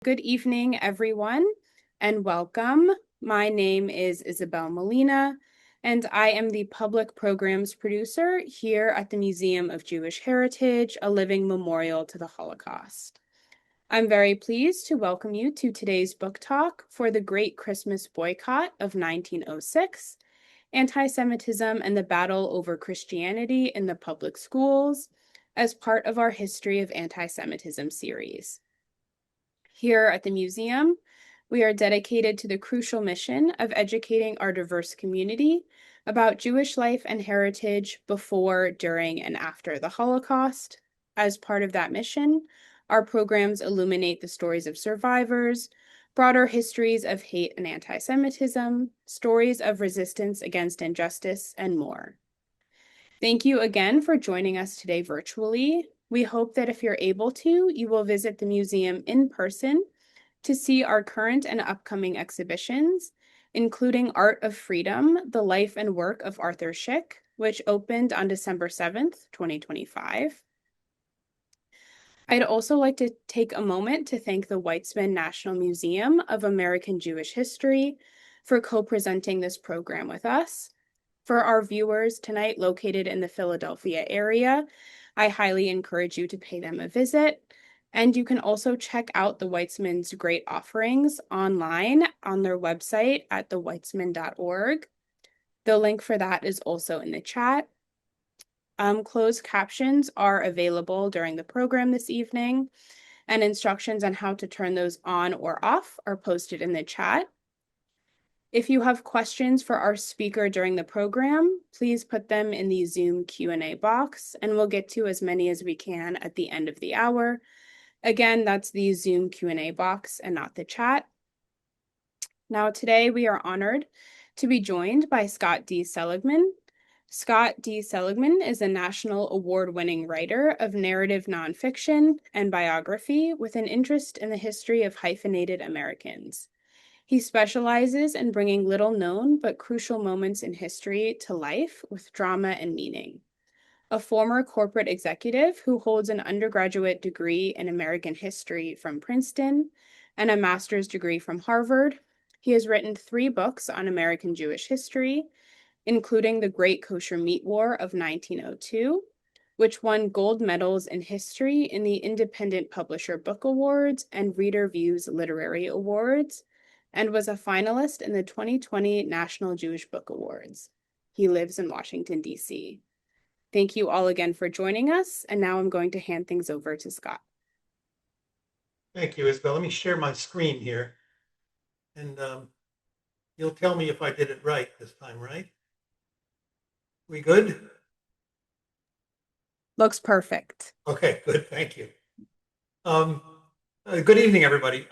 Good evening, everyone, and welcome. My name is Isabel Molina, and I am the public programs producer here at the Museum of Jewish Heritage, a living memorial to the Holocaust. I'm very pleased to welcome you to today's book talk for the Great Christmas Boycott of 1906, Antisemitism and the Battle over Christianity in the Public Schools, as part of our History of Antisemitism series. Here at the museum, we are dedicated to the crucial mission of educating our diverse community about Jewish life and heritage before, during, and after the Holocaust. As part of that mission, our programs illuminate the stories of survivors, broader histories of hate and anti-Semitism, stories of resistance against injustice, and more. Thank you again for joining us today virtually. We hope that if you're able to, you will visit the museum in person to see our current and upcoming exhibitions, including Art of Freedom, the life and work of Arthur Szyk, which opened on December 7th, 2025. I'd also like to take a moment to thank the Weizmann National Museum of American Jewish History for co-presenting this program with us. For our viewers tonight located in the Philadelphia area, I highly encourage you to pay them a visit. And you can also check out the Weizmann's great offerings online on their website at theweitzmann.org. The link for that is also in the chat. Closed captions are available during the program this evening, and instructions on how to turn those on or off are posted in the chat. If you have questions for our speaker during the program, please put them in the Zoom Q&A box, and we'll get to as many as we can at the end of the hour. Again, that's the Zoom Q&A box and not the chat. Now, today we are honored to be joined by Scott D. Seligman. Scott D. Seligman is a national award-winning writer of narrative nonfiction and biography with an interest in the history of hyphenated Americans. He specializes in bringing little-known but crucial moments in history to life with drama and meaning. A former corporate executive who holds an undergraduate degree in American history from Princeton and a master's degree from Harvard, he has written 3 books on American Jewish history, including The Great Kosher Meat War of 1902, which won gold medals in history in the Independent Publisher Book Awards and Reader Views Literary Awards, and was a finalist in the 2020 National Jewish Book Awards. He lives in Washington, D.C. Thank you all again for joining us, and now I'm going to hand things over to Scott. Thank you, Isabel. Let me share my screen here, and you'll tell me if I did it right this time, right? We good? Looks perfect. Okay, good. Thank you. Good evening, everybody.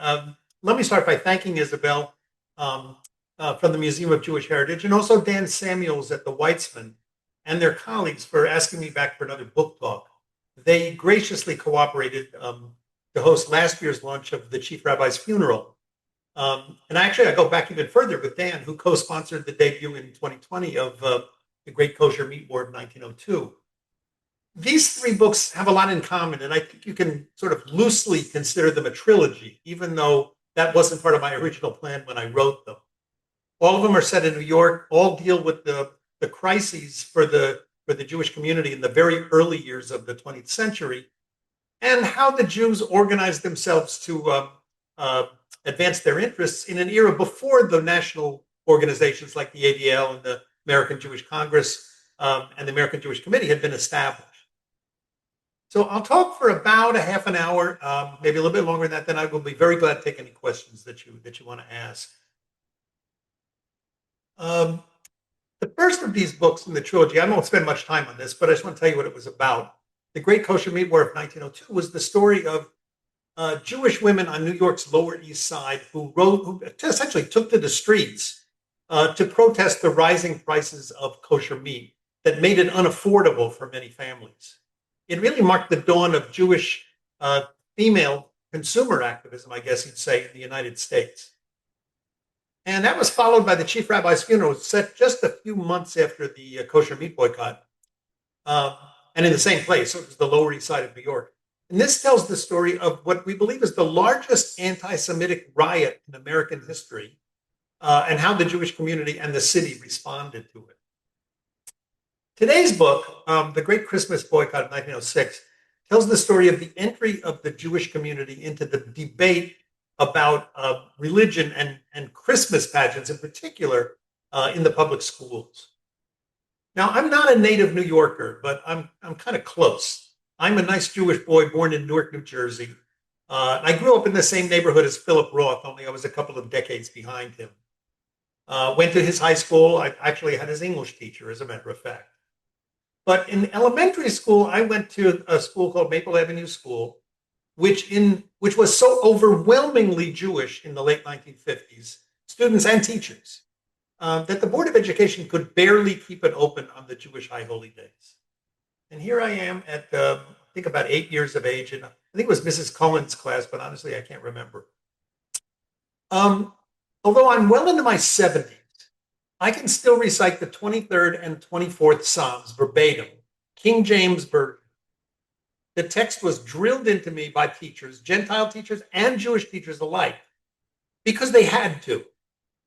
Let me start by thanking Isabel from the Museum of Jewish Heritage, and also Dan Samuels at the Weizmann and their colleagues for asking me back for another book talk. They graciously cooperated to host last year's launch of the Chief Rabbi's funeral. And actually, I go back even further with Dan, who co-sponsored the debut in 2020 of The Great Kosher Meat War of 1902. These 3 books have a lot in common, and I think you can sort of loosely consider them a trilogy, even though that wasn't part of my original plan when I wrote them. All of them are set in New York, all deal with the crises for the Jewish community in the very early years of the 20th century, and how the Jews organized themselves to advance their interests in an era before the national organizations like the ADL and the American Jewish Congress and the American Jewish Committee had been established. So I'll talk for about a half an hour, maybe a little bit longer than that. Then I will be very glad to take any questions that you want to ask. The first of these books in the trilogy, I won't spend much time on this, but I just want to tell you what it was about. The Great Kosher Meat War of 1902 was the story of Jewish women on New York's Lower East Side who essentially took to the streets to protest the rising prices of kosher meat that made it unaffordable for many families. It really marked the dawn of Jewish female consumer activism, I guess you'd say, in the United States. And that was followed by the Chief Rabbi's funeral, set just a few months after the kosher meat boycott, and in the same place. So it was the Lower East Side of New York. And this tells the story of what we believe is the largest anti-Semitic riot in American history, and how the Jewish community and the city responded to it. Today's book, The Great Christmas Boycott of 1906, tells the story of the entry of the Jewish community into the debate about religion and Christmas pageants in particular in the public schools. Now, I'm not a native New Yorker, but I'm kind of close. I'm a nice Jewish boy born in Newark, New Jersey. I grew up in the same neighborhood as Philip Roth, only I was a couple of decades behind him. Went to his high school. I actually had his English teacher, as a matter of fact. But in elementary school, I went to a school called Maple Avenue School, which was so overwhelmingly Jewish in the late 1950s, students and teachers, that the Board of Education could barely keep it open on the Jewish High Holy Days. And here I am at, I think, about 8 years of age, and I think it was Mrs. Cullen's class, but honestly, I can't remember. Although I'm well into my 70s, I can still recite the 23rd and 24th Psalms verbatim, King James Version. The text was drilled into me by teachers, Gentile teachers and Jewish teachers alike, because they had to.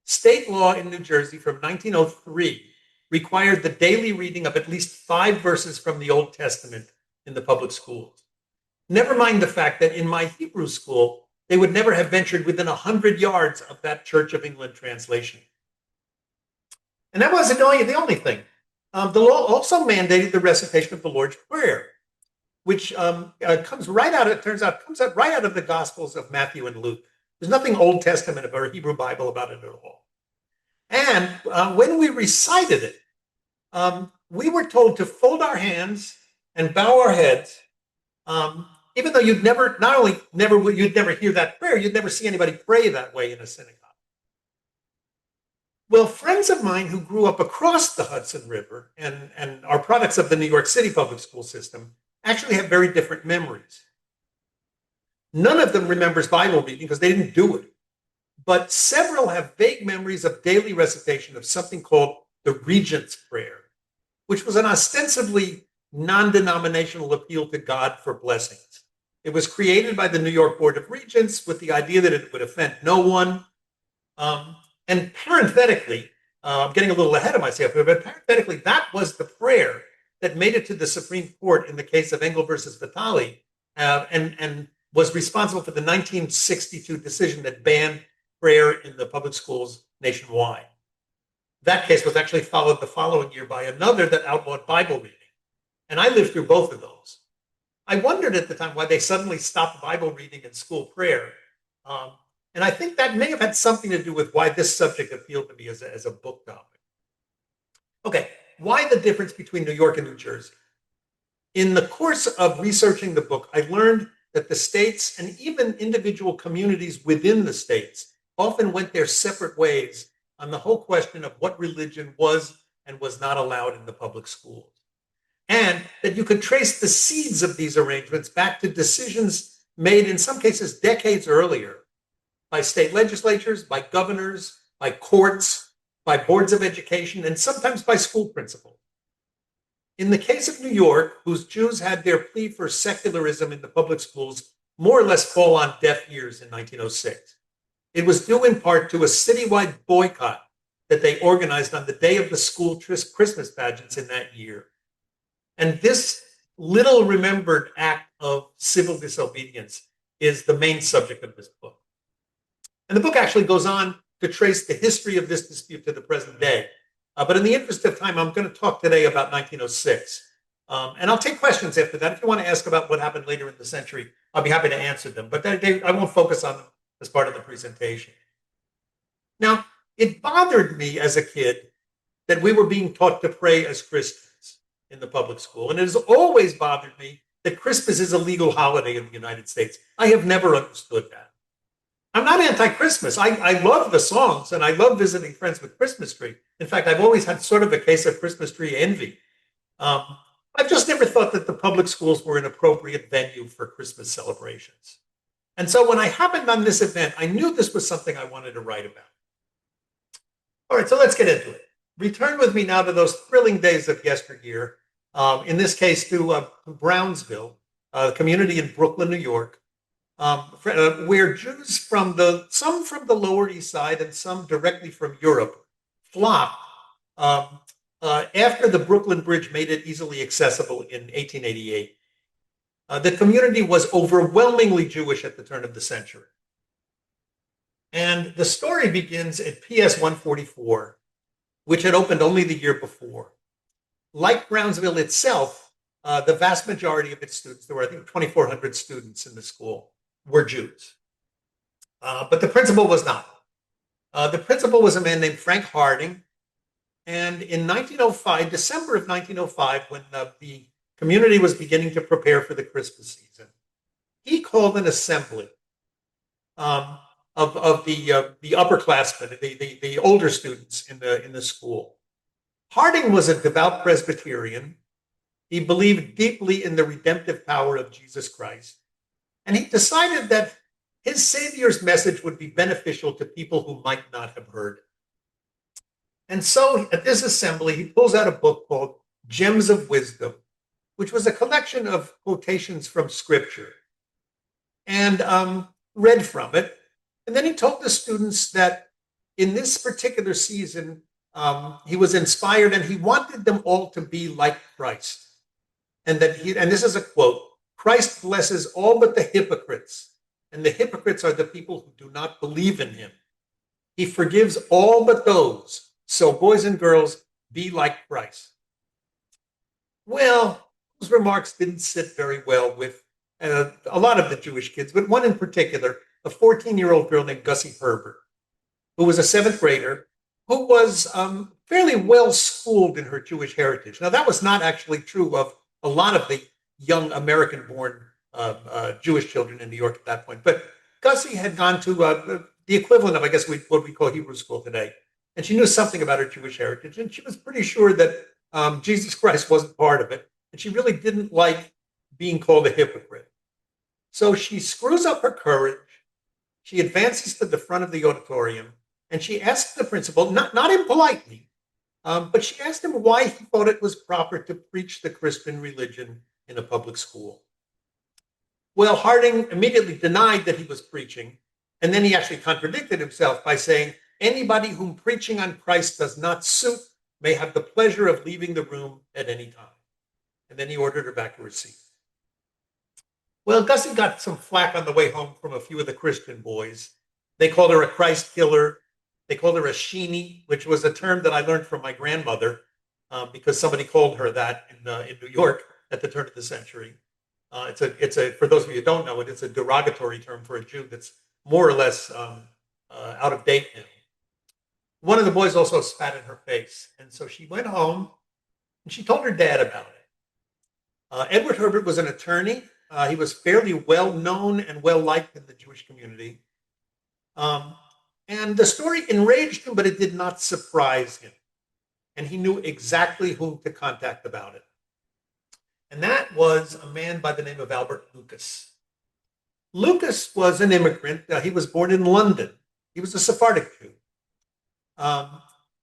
State law in New Jersey from 1903 required the daily reading of at least 5 verses from the Old Testament in the public schools. Never mind the fact that in my Hebrew school, they would never have ventured within 100 yards of that Church of England translation. And that wasn't the only thing. The law also mandated the recitation of the Lord's Prayer, which comes right out of the Gospels of Matthew and Luke. There's nothing Old Testament or Hebrew Bible about it at all. And when we recited it, we were told to fold our hands and bow our heads, even though you'd never hear that prayer, you'd never see anybody pray that way in a synagogue. Well, friends of mine who grew up across the Hudson River and are products of the New York City public school system actually have very different memories. None of them remembers Bible reading because they didn't do it. But several have vague memories of daily recitation of something called the Regent's Prayer, which was an ostensibly non-denominational appeal to God for blessings. It was created by the New York Board of Regents with the idea that it would offend no one. And parenthetically, I'm getting a little ahead of myself here, but parenthetically, that was the prayer that made it to the Supreme Court in the case of Engel versus Vitale, and was responsible for the 1962 decision that banned prayer in the public schools nationwide. That case was actually followed the following year by another that outlawed Bible reading. And I lived through both of those. I wondered at the time why they suddenly stopped Bible reading and school prayer. And I think that may have had something to do with why this subject appealed to me as a book topic. Okay, why the difference between New York and New Jersey? In the course of researching the book, I learned that the states and even individual communities within the states often went their separate ways on the whole question of what religion was and was not allowed in the public schools. And that you could trace the seeds of these arrangements back to decisions made in some cases decades earlier by state legislatures, by governors, by courts, by boards of education, and sometimes by school principals. In the case of New York, whose Jews had their plea for secularism in the public schools more or less fall on deaf ears in 1906, it was due in part to a citywide boycott that they organized on the day of the school Christmas pageants in that year. And this little remembered act of civil disobedience is the main subject of this book. And the book actually goes on to trace the history of this dispute to the present day. But in the interest of time, I'm going to talk today about 1906. And I'll take questions after that. If you want to ask about what happened later in the century, I'll be happy to answer them. But I won't focus on them as part of the presentation. Now, it bothered me as a kid that we were being taught to pray as Christians in the public school. And it has always bothered me that Christmas is a legal holiday in the United States. I have never understood that. I'm not anti-Christmas. I love the songs and I love visiting friends with Christmas tree. In fact, I've always had sort of a case of Christmas tree envy. I've just never thought that the public schools were an appropriate venue for Christmas celebrations. And so when I happened on this event, I knew this was something I wanted to write about. All right, so let's get into it. Return with me now to those thrilling days of yesteryear, in this case to Brownsville, a community in Brooklyn, New York, where Jews some from the Lower East Side and some directly from Europe flocked um, after the Brooklyn Bridge made it easily accessible in 1888. The community was overwhelmingly Jewish at the turn of the century. And the story begins at PS 144, which had opened only the year before. Like Brownsville itself, the vast majority of its students, there were, I think, 2,400 students in the school, were Jews. But the principal was not. The principal was a man named Frank Harding. And in 1905, December of 1905, when the community was beginning to prepare for the Christmas season, he called an assembly um, of the upperclassmen, the older students in the school. Harding was a devout Presbyterian. He believed deeply in the redemptive power of Jesus Christ, and he decided that his Savior's message would be beneficial to people who might not have heard it. And so at this assembly, he pulls out a book called Gems of Wisdom, which was a collection of quotations from Scripture, and read from it. And then he told the students that in this particular season, he was inspired and he wanted them all to be like Christ. And this is a quote, Christ blesses all but the hypocrites, and the hypocrites are the people who do not believe in him. He forgives all but those. So boys and girls, be like Christ. Well, those remarks didn't sit very well with a lot of the Jewish kids, but one in particular, a 14-year-old girl named Gussie Herbert, who was a seventh grader, who was fairly well schooled in her Jewish heritage. Now, that was not actually true of a lot of the young American-born Jewish children in New York at that point. But Gussie had gone to the equivalent of, I guess, what we call Hebrew school today. And she knew something about her Jewish heritage. And she was pretty sure that Jesus Christ wasn't part of it. And she really didn't like being called a hypocrite. So she screws up her courage. She advances to the front of the auditorium. And she asks the principal, not impolitely, but she asked him why he thought it was proper to preach the Christian religion in a public school. Well, Harding immediately denied that he was preaching. And then he actually contradicted himself by saying, anybody whom preaching on Christ does not suit may have the pleasure of leaving the room at any time. And then he ordered her back to her seat. Well, Gussie got some flack on the way home from a few of the Christian boys. They called her a Christ killer. They called her a sheenie, which was a term that I learned from my grandmother because somebody called her that in New York at the turn of the century. It's a for those of you who don't know it, it's a derogatory term for a Jew that's more or less out of date now. One of the boys also spat in her face, and so she went home and she told her dad about it. Edward Herbert was an attorney. He was fairly well known and well liked in the Jewish community. And the story enraged him, but it did not surprise him. And he knew exactly whom to contact about it. And that was a man by the name of Albert Lucas. Lucas was an immigrant. He was born in London. He was a Sephardic Jew.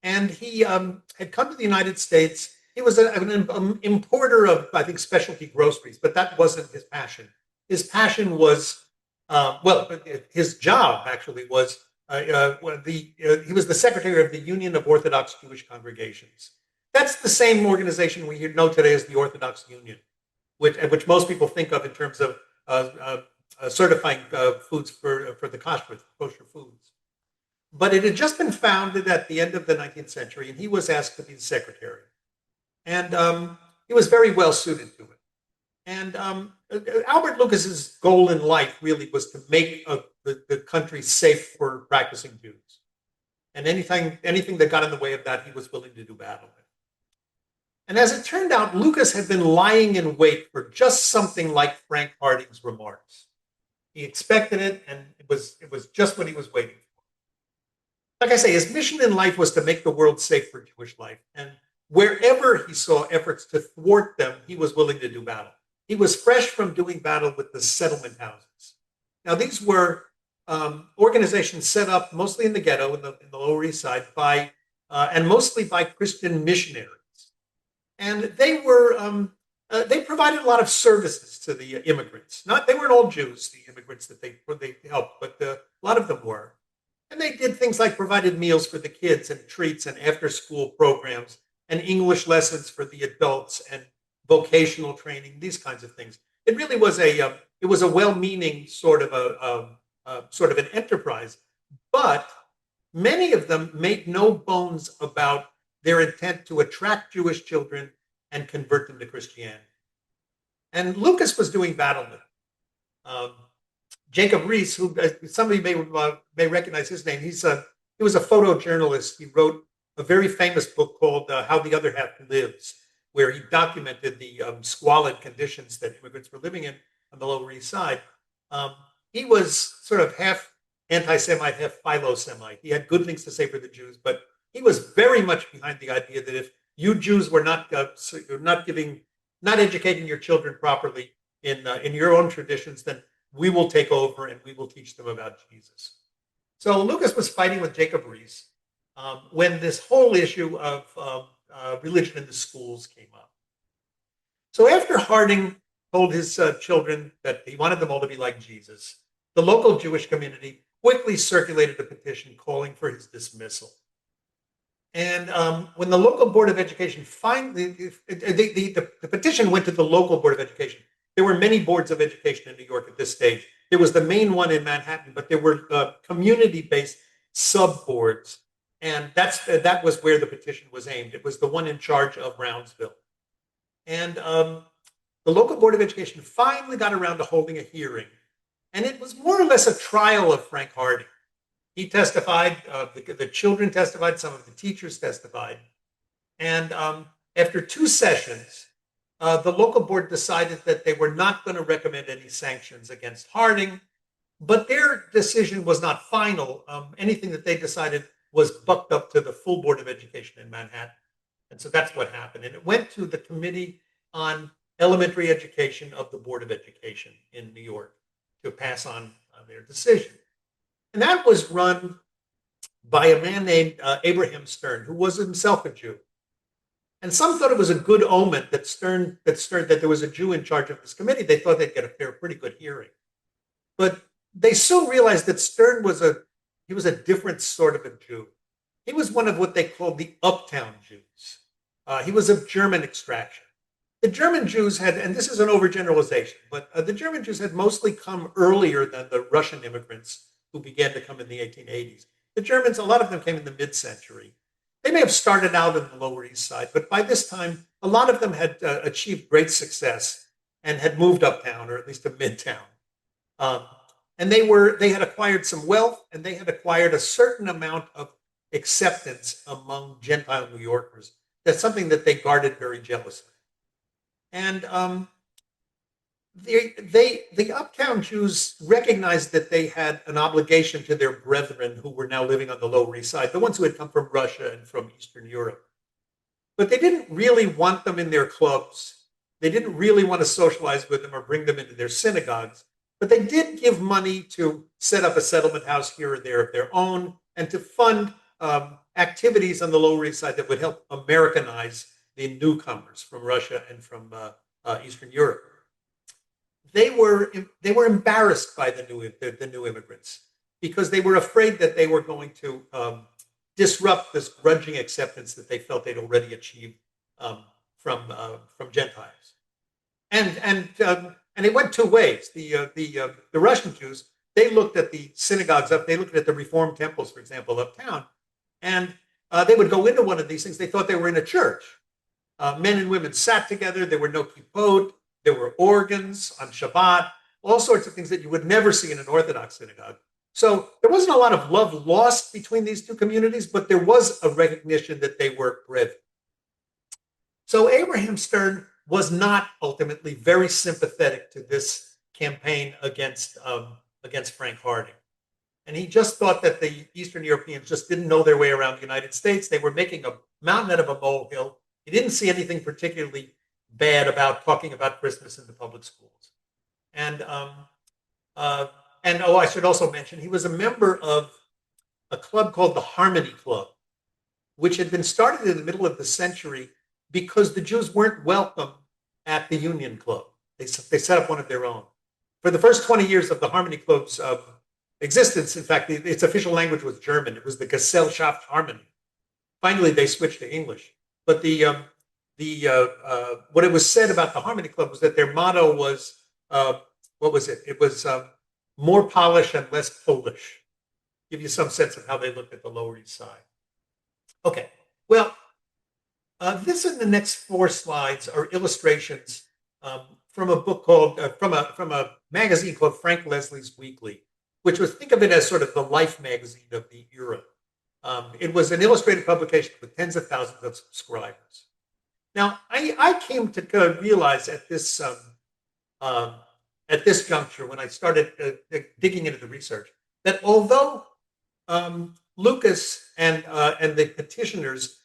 And he had come to the United States. He was an importer of, I think, specialty groceries, but that wasn't his passion. His passion was, his job actually was, he was the secretary of the Union of Orthodox Jewish Congregations. That's the same organization we know today as the Orthodox Union, which most people think of in terms of certifying foods for the kosher foods. But it had just been founded at the end of the 19th century, and he was asked to be the secretary. And he was very well suited to it. And Albert Lucas's goal in life really was to make the country safe for practicing Jews. And anything that got in the way of that, he was willing to do battle with. And as it turned out, Lucas had been lying in wait for just something like Frank Harding's remarks. He expected it, and it was just what he was waiting for. Like I say, his mission in life was to make the world safe for Jewish life. And wherever he saw efforts to thwart them, he was willing to do battle. He was fresh from doing battle with the settlement houses. Now, these were organizations set up mostly in the ghetto, in the Lower East Side, and mostly by Christian missionaries. And they were they provided a lot of services to the immigrants. They weren't all Jews, the immigrants that they helped, but a lot of them were. And they did things like provided meals for the kids and treats and after-school programs and English lessons for the adults and vocational training, these kinds of things. It really was a well-meaning sort of sort of an enterprise, but many of them made no bones about their intent to attract Jewish children and convert them to Christianity. And Lucas was doing battle with it. Jacob Riis, who somebody may recognize his name, he was a photojournalist. He wrote a very famous book called How the Other Half Lives, where he documented the squalid conditions that immigrants were living in on the Lower East Side. He was sort of half anti-Semite, half philo-Semite. He had good things to say for the Jews, but he was very much behind the idea that if you Jews were not educating your children properly in your own traditions, then we will take over and we will teach them about Jesus. So Lucas was fighting with Jacob Riis when this whole issue of religion in the schools came up. So after Harding told his children that he wanted them all to be like Jesus, the local Jewish community quickly circulated a petition calling for his dismissal. And when the local Board of Education finally, the petition went to the local Board of Education. There were many boards of education in New York at this stage. There was the main one in Manhattan, but there were community-based sub-boards. And that was where the petition was aimed. It was the one in charge of Brownsville. And the local Board of Education finally got around to holding a hearing. And it was more or less a trial of Frank Harding. He testified, the children testified, some of the teachers testified. And after 2 sessions, the local board decided that they were not going to recommend any sanctions against Harding, but their decision was not final. Anything that they decided was bucked up to the full Board of Education in Manhattan. And so that's what happened. And it went to the Committee on Elementary Education of the Board of Education in New York to pass on their decision. And that was run by a man named Abraham Stern, who was himself a Jew. And some thought it was a good omen that there was a Jew in charge of this committee. They thought they'd get a pretty good hearing. But they soon realized that Stern was a different sort of a Jew. He was one of what they called the uptown Jews. He was of German extraction. The German Jews had, and this is an overgeneralization, but the German Jews had mostly come earlier than the Russian immigrants who began to come in the 1880s. The Germans, a lot of them came in the mid-century. They may have started out in the Lower East Side, but by this time, a lot of them had achieved great success and had moved uptown, or at least to midtown. And they had acquired some wealth, and they had acquired a certain amount of acceptance among Gentile New Yorkers. That's something that they guarded very jealously. And the uptown Jews recognized that they had an obligation to their brethren who were now living on the Lower East Side, the ones who had come from Russia and from Eastern Europe. But they didn't really want them in their clubs. They didn't really want to socialize with them or bring them into their synagogues. But they did give money to set up a settlement house here or there of their own and to fund activities on the Lower East Side that would help Americanize the newcomers from Russia and from Eastern Europe. They were embarrassed by the new immigrants because they were afraid that they were going to disrupt this grudging acceptance that they felt they'd already achieved from Gentiles. And it went 2 ways. The Russian Jews, they looked at the synagogues they looked at the Reformed temples, for example, uptown, and they would go into one of these things. They thought they were in a church. Men and women sat together. There were no kippot. There were organs on Shabbat, all sorts of things that you would never see in an Orthodox synagogue. So there wasn't a lot of love lost between these two communities, but there was a recognition that they were brethren. So Abraham Stern was not ultimately very sympathetic to this campaign against Frank Harding. And he just thought that the Eastern Europeans just didn't know their way around the United States. They were making a mountain out of a molehill. He didn't see anything particularly bad about talking about Christmas in the public schools. And I should also mention, he was a member of a club called the Harmony Club, which had been started in the middle of the century because the Jews weren't welcome at the Union Club. They set up one of their own. For the first 20 years of the Harmony Club's existence, in fact, its official language was German. It was the Gesellschaft Harmony. Finally, they switched to English. But what it was said about the Harmony Club was that their motto was, what was it? It was more Polish and less Polish. Give you some sense of how they looked at the Lower East Side. Okay, well, this and the next 4 slides are illustrations from a book called, from a magazine called Frank Leslie's Weekly, which was, think of it as sort of the Life magazine of the era. It was an illustrated publication with tens of thousands of subscribers. Now, I came to realize at this juncture, when I started digging into the research, that although Lucas and the petitioners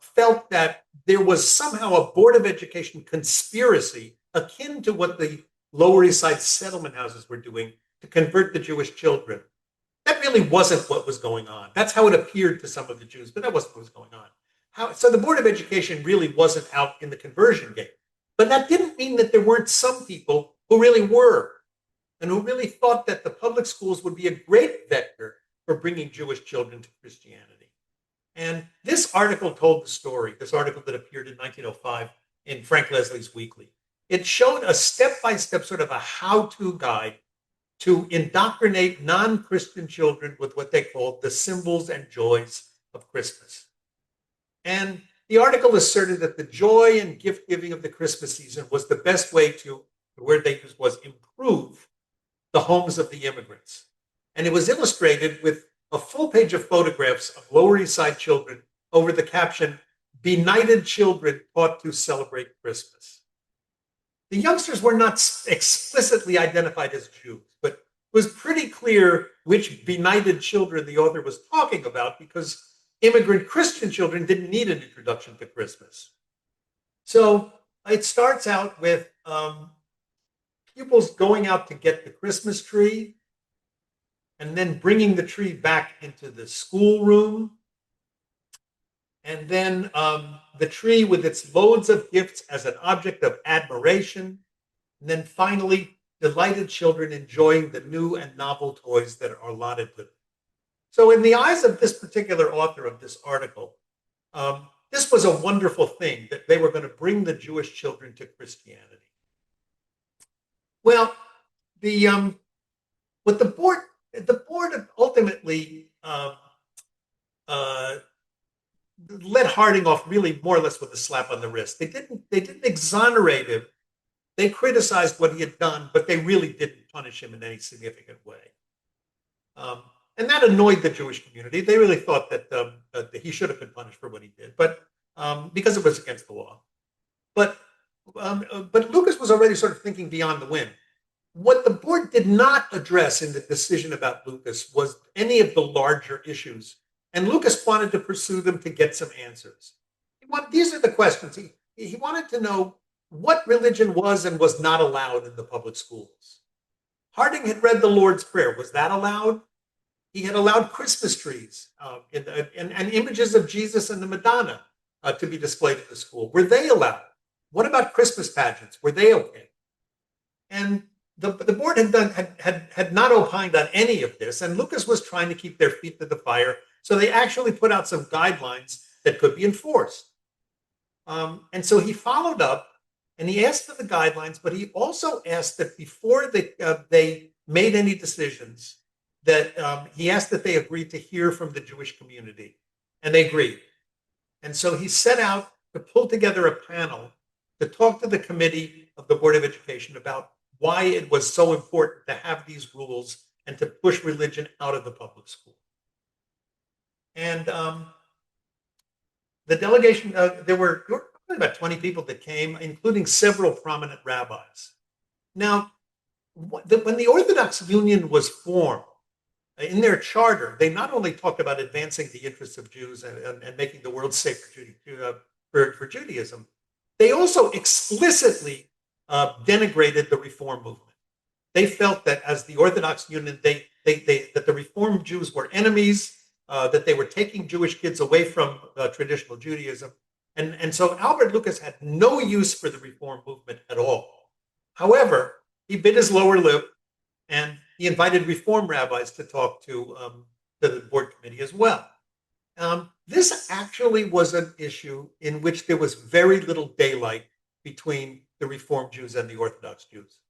felt that there was somehow a Board of Education conspiracy akin to what the Lower East Side settlement houses were doing to convert the Jewish children, that really wasn't what was going on. That's how it appeared to some of the Jews, but that wasn't what was going on. So the Board of Education really wasn't out in the conversion game. But that didn't mean that there weren't some people who really were, and who really thought that the public schools would be a great vector for bringing Jewish children to Christianity. And this article told the story, this article that appeared in 1905 in Frank Leslie's Weekly. It showed a step-by-step sort of a how-to guide to indoctrinate non-Christian children with what they called the symbols and joys of Christmas. And the article asserted that the joy and gift giving of the Christmas season was the best way to, the word they used was improve the homes of the immigrants. And it was illustrated with a full page of photographs of Lower East Side children over the caption, "Benighted children taught to celebrate Christmas." The youngsters were not explicitly identified as Jews, but it was pretty clear which benighted children the author was talking about, because immigrant Christian children didn't need an introduction to Christmas. So it starts out with pupils going out to get the Christmas tree and then bringing the tree back into the schoolroom. And then the tree with its loads of gifts as an object of admiration. And then finally, delighted children enjoying the new and novel toys that are allotted to them. So in the eyes of this particular author of this article, this was a wonderful thing, that they were going to bring the Jewish children to Christianity. Well, what the board ultimately let Harding off really more or less with a slap on the wrist. They didn't exonerate him. They criticized what he had done, but they really didn't punish him in any significant way. And that annoyed the Jewish community. They really thought that he should have been punished for what he did, but because it was against the law. But Lucas was already sort of thinking beyond the wind. What the board did not address in the decision about Lucas was any of the larger issues, and Lucas wanted to pursue them to get some answers. These are the questions. He wanted to know what religion was and was not allowed in the public schools. Harding had read the Lord's Prayer. Was that allowed? He had allowed Christmas trees and images of Jesus and the Madonna to be displayed at the school. Were they allowed? What about Christmas pageants? Were they okay? And the board had not opined on any of this, and Lucas was trying to keep their feet to the fire, so they actually put out some guidelines that could be enforced. And so he followed up, and he asked for the guidelines, but he also asked that before they made any decisions, that he asked that they agreed to hear from the Jewish community, and they agreed. And so he set out to pull together a panel to talk to the committee of the Board of Education about why it was so important to have these rules and to push religion out of the public school. And the delegation, there were about 20 people that came, including several prominent rabbis. Now, when the Orthodox Union was formed, in their charter, they not only talked about advancing the interests of Jews and making the world safe for Judaism, they also explicitly denigrated the Reform movement. They felt that as the Orthodox Union, that the Reform Jews were enemies, that they were taking Jewish kids away from traditional Judaism, And so Albert Lucas had no use for the reform movement at all. However, he bit his lower lip and he invited reform rabbis to talk to the board committee as well. This actually was an issue in which there was very little daylight between the Reform Jews and the Orthodox Jews.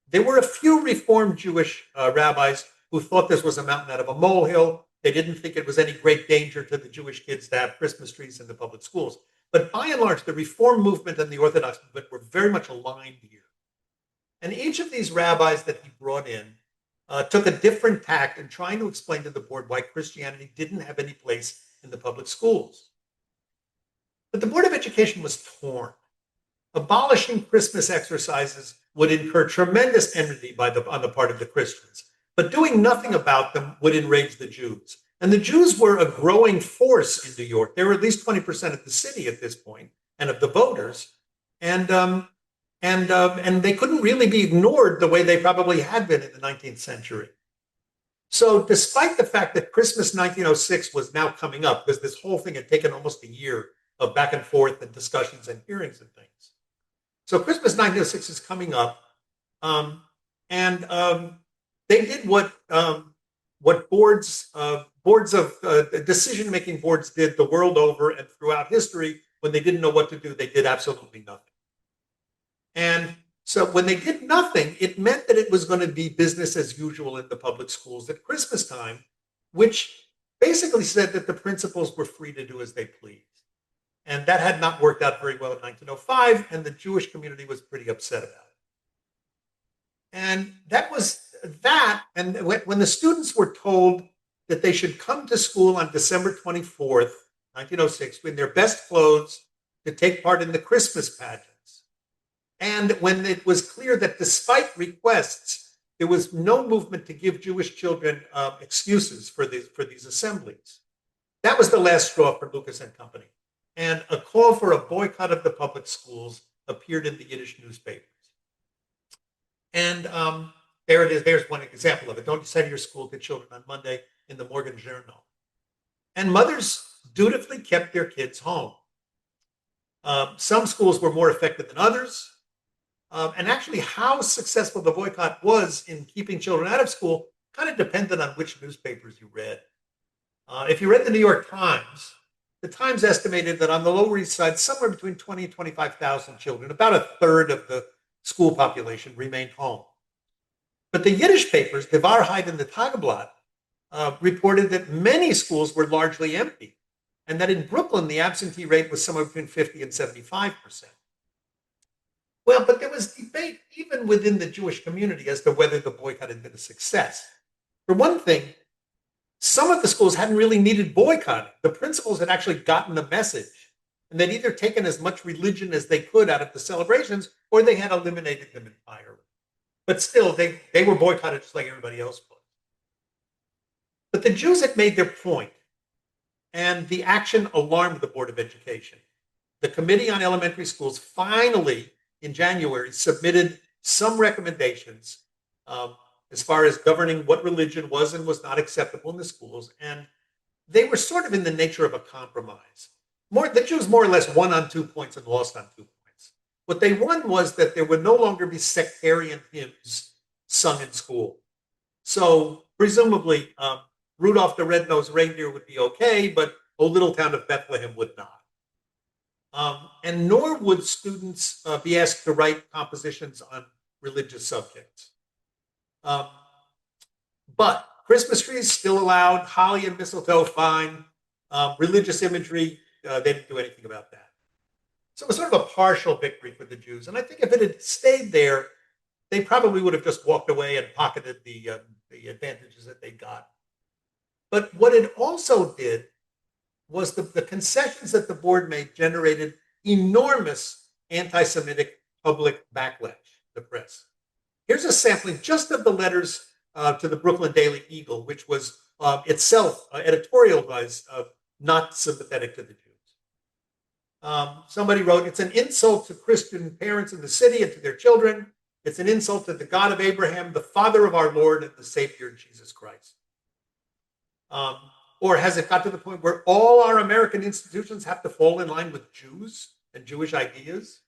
There were a few Reform Jewish rabbis who thought this was a mountain out of a molehill. They didn't think it was any great danger to the Jewish kids to have Christmas trees in the public schools. But by and large, the Reform movement and the Orthodox movement were very much aligned here. And each of these rabbis that he brought in took a different tack in trying to explain to the board why Christianity didn't have any place in the public schools. But the Board of Education was torn. Abolishing Christmas exercises would incur tremendous enmity on the part of the Christians, but doing nothing about them would enrage the Jews. And the Jews were a growing force in New York. They were at least 20% of the city at this point and of the voters. And they couldn't really be ignored the way they probably had been in the 19th century. So despite the fact that Christmas 1906 was now coming up, because this whole thing had taken almost a year of back and forth and discussions and hearings and things. So Christmas 1906 is coming up, and they did what boards of decision-making boards did the world over and throughout history. When they didn't know what to do, they did absolutely nothing. And so when they did nothing, it meant that it was going to be business as usual in the public schools at Christmas time, which basically said that the principals were free to do as they pleased. And that had not worked out very well in 1905, and the Jewish community was pretty upset about it. And that was that. And when the students were told that they should come to school on December 24th, 1906, in their best clothes to take part in the Christmas pageant, and when it was clear that despite requests, there was no movement to give Jewish children excuses for these assemblies. That was the last straw for Lucas and company. And a call for a boycott of the public schools appeared in the Yiddish newspapers. And there it is. There's one example of it. Don't send your school to children on Monday in the Morgen Journal. And mothers dutifully kept their kids home. Some schools were more effective than others. And actually, how successful the boycott was in keeping children out of school kind of depended on which newspapers you read. If you read the New York Times, the Times estimated that on the Lower East Side, somewhere between 20 and 25,000 children, about a third of the school population, remained home. But the Yiddish papers, the Wahrheit and the Tageblatt, reported that many schools were largely empty, and that in Brooklyn, the absentee rate was somewhere between 50 and 75%. Well, but there was debate even within the Jewish community as to whether the boycott had been a success. For one thing, some of the schools hadn't really needed boycotting. The principals had actually gotten the message, and they'd either taken as much religion as they could out of the celebrations, or they had eliminated them entirely. But still, they were boycotted just like everybody else was. But the Jews had made their point, and the action alarmed the Board of Education. The Committee on Elementary Schools finally, in January, submitted some recommendations as far as governing what religion was and was not acceptable in the schools. And they were sort of in the nature of a compromise. The Jews more or less won on 2 points and lost on 2 points. What they won was that there would no longer be sectarian hymns sung in school. So presumably, Rudolph the Red-Nosed Reindeer would be okay, but O Little Town of Bethlehem would not. And nor would students be asked to write compositions on religious subjects. But Christmas trees still allowed, holly and mistletoe fine, religious imagery, they didn't do anything about that. So it was sort of a partial victory for the Jews. And I think if it had stayed there, they probably would have just walked away and pocketed the advantages that they got. But what it also did was the concessions that the board made generated enormous anti-Semitic public backlash in the press. Here's a sampling just of the letters to the Brooklyn Daily Eagle, which was itself editorial-wise not sympathetic to the Jews. Somebody wrote, "It's an insult to Christian parents in the city and to their children. It's an insult to the God of Abraham, the Father of our Lord and the Savior, Jesus Christ." Or has it got to the point where all our American institutions have to fall in line with Jews and Jewish ideas?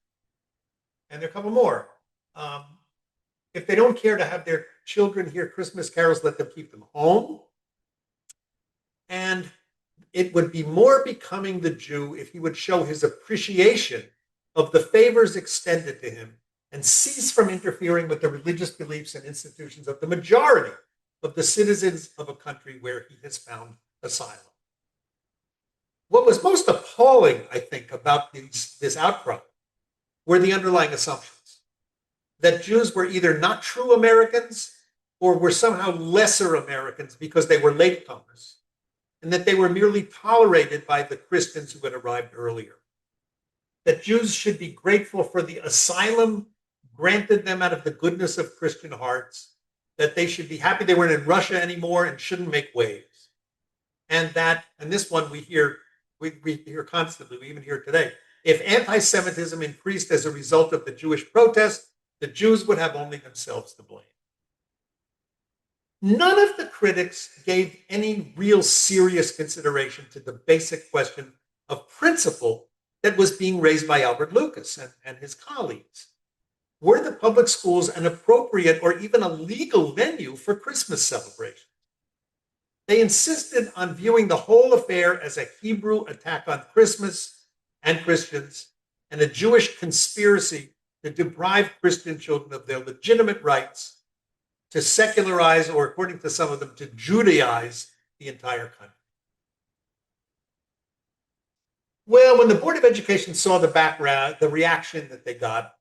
And there are a couple more. Um, if they don't care to have their children hear Christmas carols, let them keep them home. And it would be more becoming the Jew if he would show his appreciation of the favors extended to him and cease from interfering with the religious beliefs and institutions of the majority of the citizens of a country where he has found asylum. What was most appalling, I think, about this outcry were the underlying assumptions that Jews were either not true Americans or were somehow lesser Americans because they were latecomers, and that they were merely tolerated by the Christians who had arrived earlier. That Jews should be grateful for the asylum granted them out of the goodness of Christian hearts, that they should be happy they weren't in Russia anymore and shouldn't make waves. And that, and this one we hear constantly, we even hear today, if anti-Semitism increased as a result of the Jewish protest, the Jews would have only themselves to blame. None of the critics gave any real serious consideration to the basic question of principle that was being raised by Albert Lucas and his colleagues. Were the public schools an appropriate or even a legal venue for Christmas celebrations? They insisted on viewing the whole affair as a Hebrew attack on Christmas and Christians and a Jewish conspiracy to deprive Christian children of their legitimate rights to secularize, or according to some of them, to Judaize the entire country. Well, when the Board of Education saw the reaction that they got,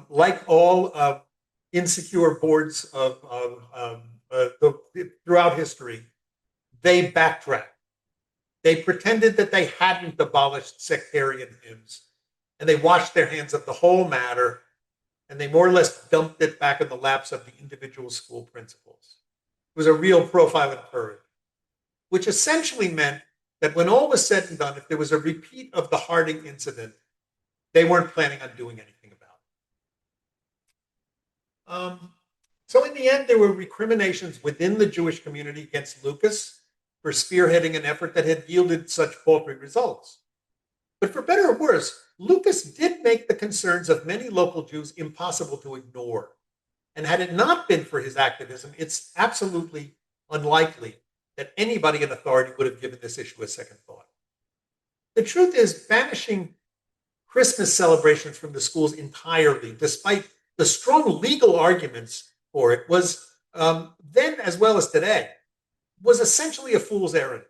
like all insecure boards throughout history, they backtracked. They pretended that they hadn't abolished sectarian hymns, and they washed their hands of the whole matter, and they more or less dumped it back in the laps of the individual school principals. It was a real profile in courage, which essentially meant that when all was said and done, if there was a repeat of the Harding incident, they weren't planning on doing anything about it. So in the end, there were recriminations within the Jewish community against Lucas for spearheading an effort that had yielded such paltry results. But for better or worse, Lucas did make the concerns of many local Jews impossible to ignore. And had it not been for his activism, it's absolutely unlikely that anybody in authority would have given this issue a second thought. The truth is, banishing Christmas celebrations from the schools entirely, despite the strong legal arguments for it, was then as well as today, was essentially a fool's errand.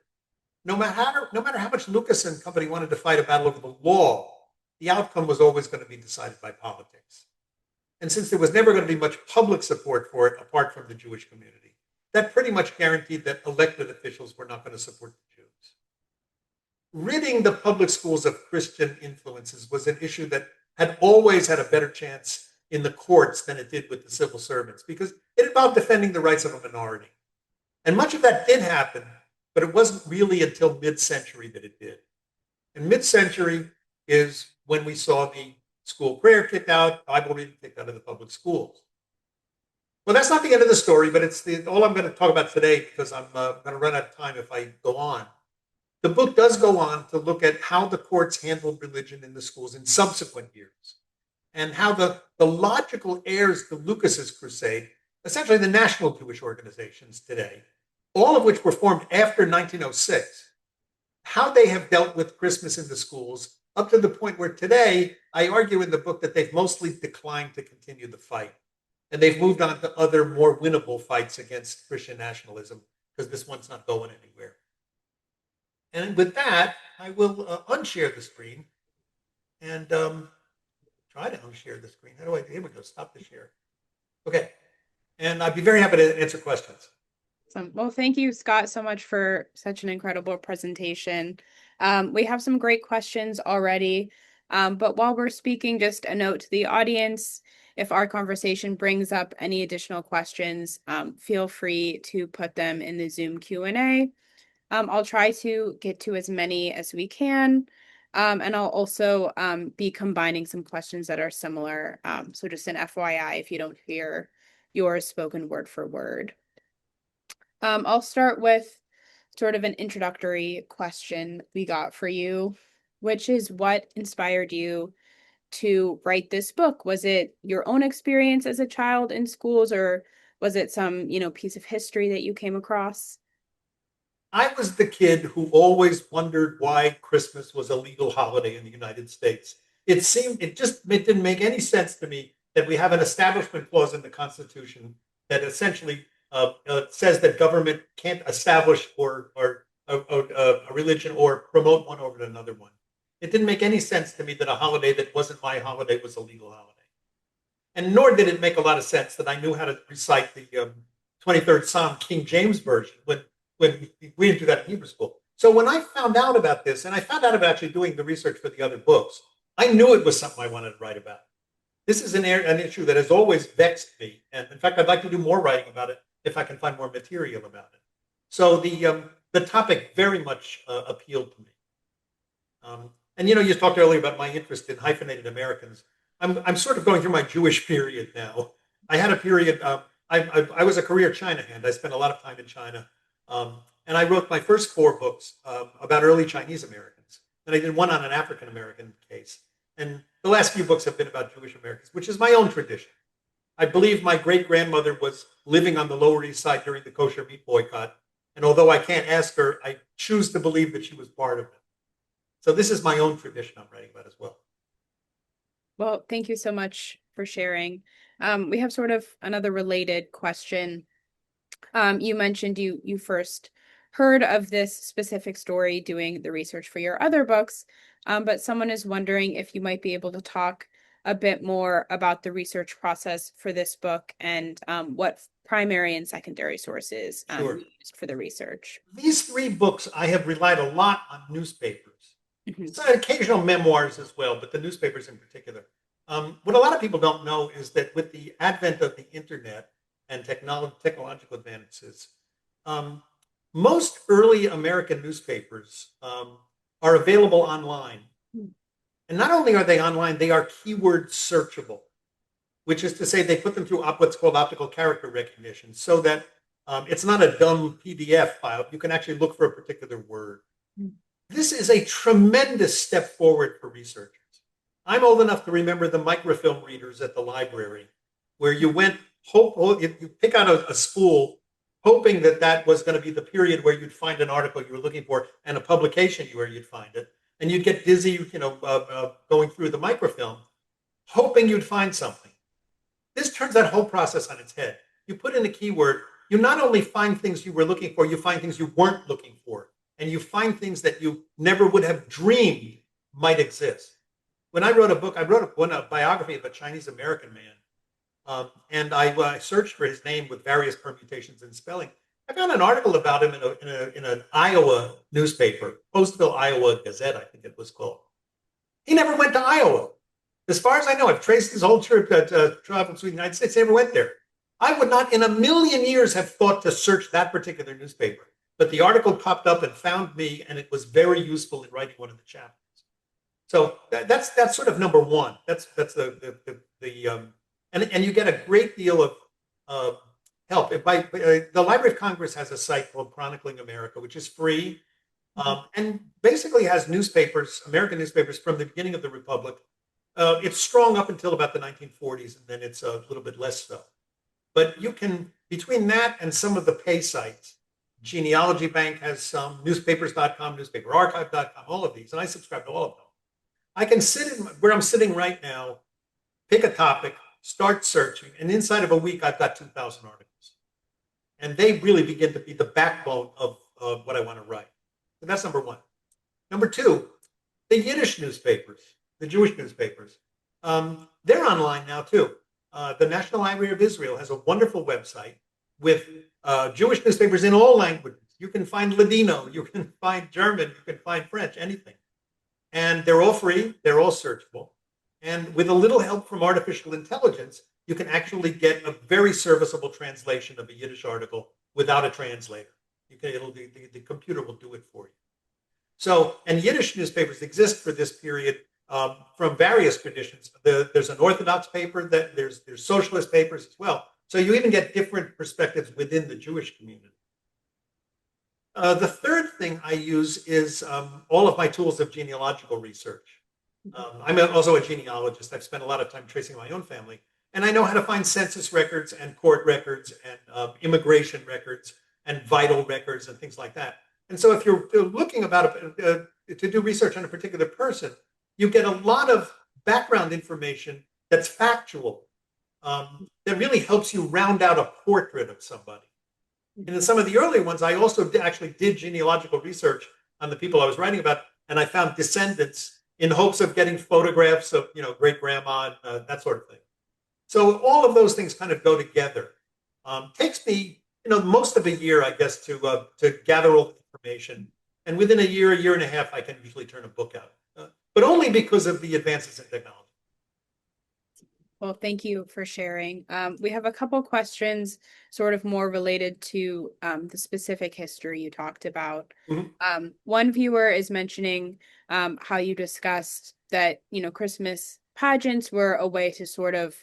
No matter how much Lucas and company wanted to fight a battle over the law, the outcome was always going to be decided by politics. And since there was never going to be much public support for it apart from the Jewish community, that pretty much guaranteed that elected officials were not going to support the Jews. Ridding the public schools of Christian influences was an issue that had always had a better chance in the courts than it did with the civil servants, because it involved defending the rights of a minority. And much of that did happen, but it wasn't really until mid-century that it did. And mid-century is when we saw the school prayer kicked out, Bible reading kicked out of the public schools. Well, that's not the end of the story, but it's all I'm going to talk about today, because I'm going to run out of time if I go on. The book does go on to look at how the courts handled religion in the schools in subsequent years, and how the logical heirs to Lucas's crusade, essentially the national Jewish organizations today, all of which were formed after 1906, how they have dealt with Christmas in the schools up to the point where today, I argue in the book that they've mostly declined to continue the fight. And they've moved on to other more winnable fights against Christian nationalism, because this one's not going anywhere. And with that, I will unshare the screen and try to unshare the screen. How do I, here we go, stop the share. Okay. And I'd be very happy to answer questions. Well, thank you, Scott, so much for such an incredible presentation. We have some great questions already, but while we're speaking, just a note to the audience, if our conversation brings up any additional questions, feel free to put them in the Zoom Q&A. I'll try to get to as many as we can, and I'll also be combining some questions that are similar, so just an FYI if you don't hear yours spoken word for word. I'll start with sort of an introductory question we got for you, which is what inspired you to write this book? Was it your own experience as a child in schools, or was it some, piece of history that you came across? I was the kid who always wondered why Christmas was a legal holiday in the United States. It didn't make any sense to me that we have an establishment clause in the Constitution that essentially says that government can't establish or a religion or promote one over another one. It didn't make any sense to me that a holiday that wasn't my holiday was a legal holiday. And nor did it make a lot of sense that I knew how to recite the 23rd Psalm King James Version when we didn't do that in Hebrew school. So when I found out about this, and I found out about actually doing the research for the other books, I knew it was something I wanted to write about. This is an issue that has always vexed me. And in fact, I'd like to do more writing about it if I can find more material about it. So the topic very much appealed to me. And you talked earlier about my interest in hyphenated Americans. I'm sort of going through my Jewish period now. I had a period. I was a career China hand. I spent a lot of time in China, and I wrote my first 4 books about early Chinese Americans. And I did one on an African American case. And the last few books have been about Jewish Americans, which is my own tradition. I believe my great grandmother was living on the Lower East Side during the kosher meat boycott. And although I can't ask her, I choose to believe that she was part of it. So this is my own tradition I'm writing about as well. Well, thank you so much for sharing. We have sort of another related question. You mentioned you first heard of this specific story doing the research for your other books, but someone is wondering if you might be able to talk a bit more about the research process for this book and what primary and secondary sources Sure. you used for the research. These 3 books, I have relied a lot on newspapers. Mhm. Some occasional memoirs as well, but the newspapers in particular. What a lot of people don't know is that with the advent of the internet and technological advances, um, most early American newspapers are available online. And not only are they online, they are keyword searchable, which is to say they put them through what's called optical character recognition so that it's not a dumb PDF file. You can actually look for a particular word. This is a tremendous step forward for researchers. I'm old enough to remember the microfilm readers at the library, where you you pick out a spool, hoping that that was going to be the period where you'd find an article you were looking for and a publication where you'd find it, and you'd get dizzy, going through the microfilm, hoping you'd find something. This turns that whole process on its head. You put in a keyword, you not only find things you were looking for, you find things you weren't looking for, and you find things that you never would have dreamed might exist. When I wrote a book, I wrote a biography of a Chinese American man, and I searched for his name with various permutations and spelling. I found an article about him in an Iowa newspaper, Postville, Iowa Gazette, I think it was called. He never went to Iowa. As far as I know, I've traced his whole trip travel through the United States. He never went there. I would not in a million years have thought to search that particular newspaper. But the article popped up and found me, and it was very useful in writing one of the chapters. So that's sort of number one. That's and you get a great deal of help. The Library of Congress has a site called Chronicling America, which is free, and basically has newspapers, American newspapers from the beginning of the Republic. It's strong up until about the 1940s, and then it's a little bit less so. But you can, between that and some of the pay sites, Genealogy Bank has some, newspapers.com, newspaperarchive.com, all of these, and I subscribe to all of them. I can sit in where I'm sitting right now, pick a topic, start searching, and inside of a week, I've got 2,000 articles. And they really begin to be the backbone of what I want to write. So that's number one. Number two, the Yiddish newspapers, the Jewish newspapers, they're online now too. The National Library of Israel has a wonderful website with Jewish newspapers in all languages. You can find Ladino, you can find German, you can find French, anything. And they're all free, they're all searchable. And with a little help from artificial intelligence, you can actually get a very serviceable translation of a Yiddish article without a translator. The computer will do it for you. So, and Yiddish newspapers exist for this period from various traditions. There's an Orthodox paper, there's socialist papers as well. So you even get different perspectives within the Jewish community. The third thing I use is all of my tools of genealogical research. I'm also a genealogist. I've spent a lot of time tracing my own family, and I know how to find census records and court records and immigration records and vital records and things like that. And so, if you're looking to do research on a particular person, you get a lot of background information that's factual, that really helps you round out a portrait of somebody. And in some of the earlier ones, I also actually did genealogical research on the people I was writing about, and I found descendants in hopes of getting photographs of, great grandma, that sort of thing. So all of those things kind of go together. Takes me, most of a year, I guess, to gather all the information, and within a year and a half, I can usually turn a book out, but only because of the advances in technology. Well, thank you for sharing. We have a couple questions sort of more related to the specific history you talked about. One viewer is mentioning how you discussed that, Christmas pageants were a way to sort of,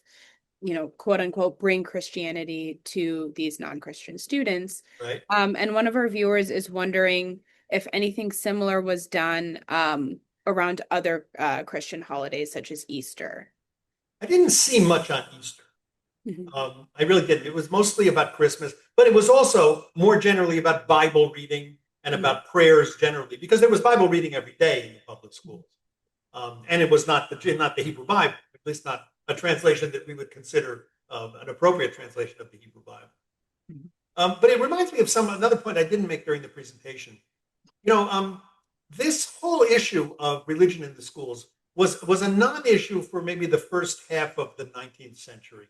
quote unquote, bring Christianity to these non-Christian students. Right. And one of our viewers is wondering if anything similar was done around other Christian holidays such as Easter. I didn't see much on Easter. Mhm. I really didn't. It was mostly about Christmas, but it was also more generally about Bible reading and about prayers generally, because there was Bible reading every day in the public schools, and it was not the Hebrew Bible, at least not a translation that we would consider an appropriate translation of the Hebrew Bible. But it reminds me of another point I didn't make during the presentation. This whole issue of religion in the schools was a non-issue for maybe the first half of the 19th century.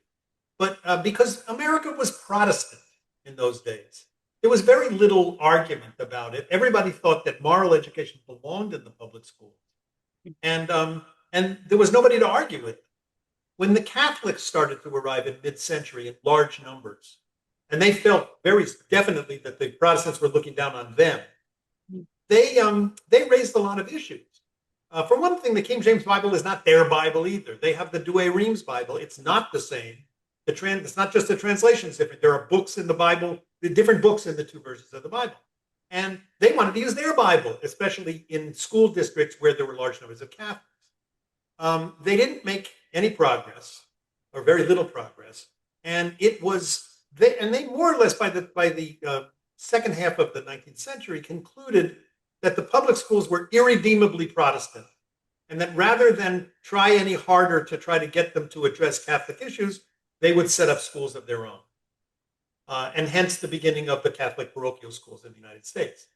But because America was Protestant in those days, there was very little argument about it. Everybody thought that moral education belonged in the public schools, and there was nobody to argue with. When the Catholics started to arrive in mid-century in large numbers, and they felt very definitely that the Protestants were looking down on them, they raised a lot of issues. For one thing, the King James Bible is not their Bible either. They have the Douay Rheims Bible. It's not the same. It's not just the translation's different. There are books in the Bible, the different books in the two versions of the Bible. And they wanted to use their Bible, especially in school districts where there were large numbers of Catholics. They didn't make any progress, or very little progress, and they more or less by the second half of the 19th century concluded that the public schools were irredeemably Protestant, and that rather than try any harder to try to get them to address Catholic issues, they would set up schools of their own. And hence the beginning of the Catholic parochial schools in the United States.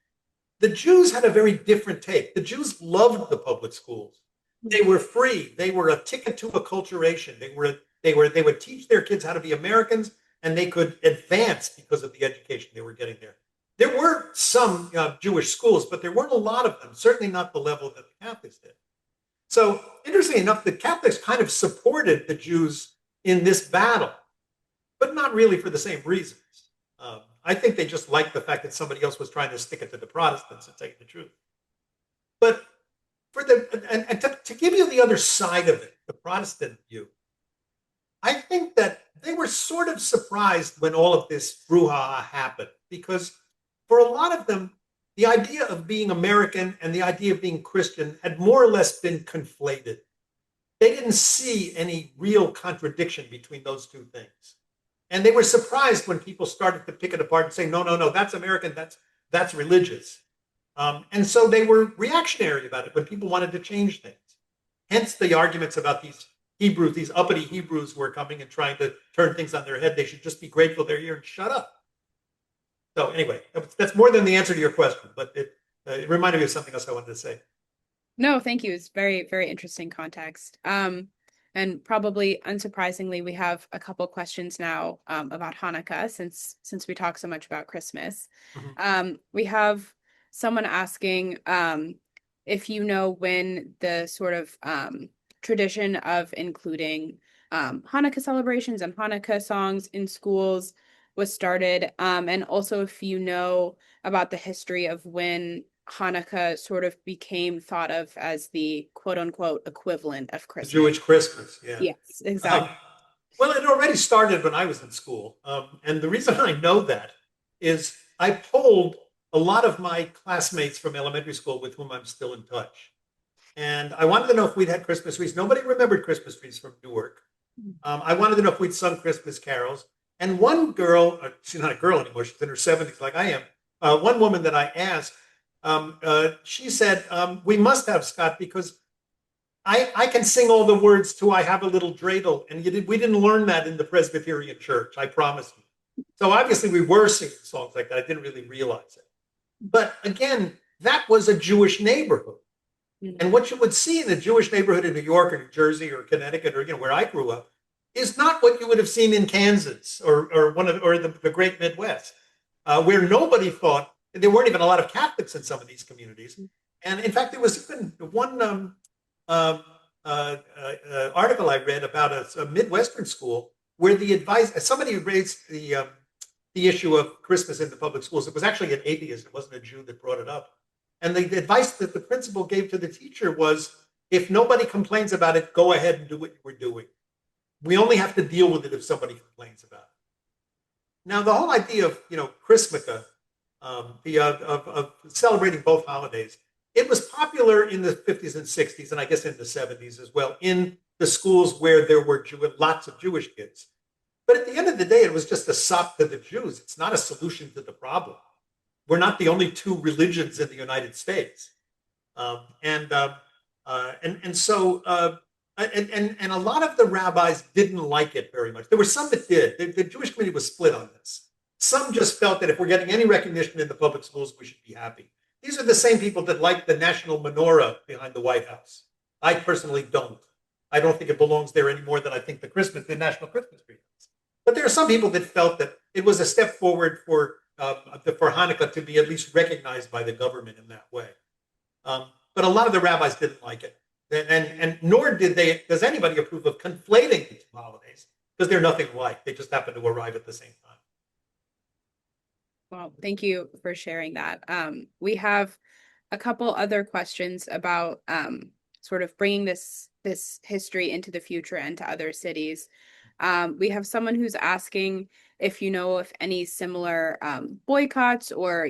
The Jews had a very different take. The Jews loved the public schools. They were free. They were a ticket to acculturation. They would teach their kids how to be Americans, and they could advance because of the education they were getting there. There were some Jewish schools, but there weren't a lot of them, certainly not the level that the Catholics did. So, interestingly enough, the Catholics kind of supported the Jews in this battle, but not really for the same reasons. I think they just liked the fact that somebody else was trying to stick it to the Protestants and take the truth. But to give you the other side of it, the Protestant view, I think that they were sort of surprised when all of this brouhaha happened, because for a lot of them, the idea of being American and the idea of being Christian had more or less been conflated. They didn't see any real contradiction between those two things. And they were surprised when people started to pick it apart and say, no, that's American, that's religious. And so they were reactionary about it when people wanted to change things. Hence the arguments about these Hebrews, these uppity Hebrews who are coming and trying to turn things on their head. They should just be grateful they're here and shut up. So anyway, that's more than the answer to your question, but it reminded me of something else I wanted to say. No, thank you. It's very, very interesting context. And probably unsurprisingly, we have a couple questions now about Hanukkah since we talk so much about Christmas. We have someone asking if you know when the sort of tradition of including Hanukkah celebrations and Hanukkah songs in schools was started, and also if you know about the history of when Hanukkah sort of became thought of as the quote unquote equivalent of The Christmas. Jewish Christmas, yeah. Yes, exactly. Well, it already started when I was in school. And the reason I know that is I polled a lot of my classmates from elementary school with whom I'm still in touch. And I wanted to know if we'd had Christmas trees. Nobody remembered Christmas trees from Newark. I wanted to know if we'd sung Christmas carols. And one girl, she's not a girl anymore, she's in her 70s like I am. One woman that I asked, she said, we must have, Scott, because I can sing all the words to I Have a Little Dreidel. And we didn't learn that in the Presbyterian Church, I promise you. So obviously we were singing songs like that. I didn't really realize it. But again, that was a Jewish neighborhood. And what you would see in a Jewish neighborhood in New York or New Jersey or Connecticut or where I grew up is not what you would have seen in Kansas or the Great Midwest, where nobody thought there weren't even a lot of Catholics in some of these communities. And in fact, there was even one article I read about a Midwestern school where somebody raised the issue of Christmas in the public schools. It was actually an atheist; it wasn't a Jew that brought it up. And the advice that the principal gave to the teacher was, if nobody complains about it, go ahead and do what we're doing. We only have to deal with it if somebody complains about it. Now, the whole idea of Christmaka, of celebrating both holidays, it was popular in the 50s and 60s, and I guess in the 70s as well, in the schools where there were lots of Jewish kids. But at the end of the day, it was just a sop to the Jews. It's not a solution to the problem. We're not the only two religions in the United States, and a lot of the rabbis didn't like it very much. There were some that did. The Jewish community was split on this. Some just felt that if we're getting any recognition in the public schools, we should be happy. These are the same people that like the national menorah behind the White House. I personally don't. I don't think it belongs there any more than I think the national Christmas tree does. But there are some people that felt that it was a step forward for Hanukkah to be at least recognized by the government in that way. But a lot of the rabbis didn't like it. And nor does anybody approve of conflating these holidays, because they're nothing alike. They just happen to arrive at the same time. Well, thank you for sharing that. We have a couple other questions about sort of bringing this history into the future and to other cities. We have someone who's asking if you know if any similar boycotts or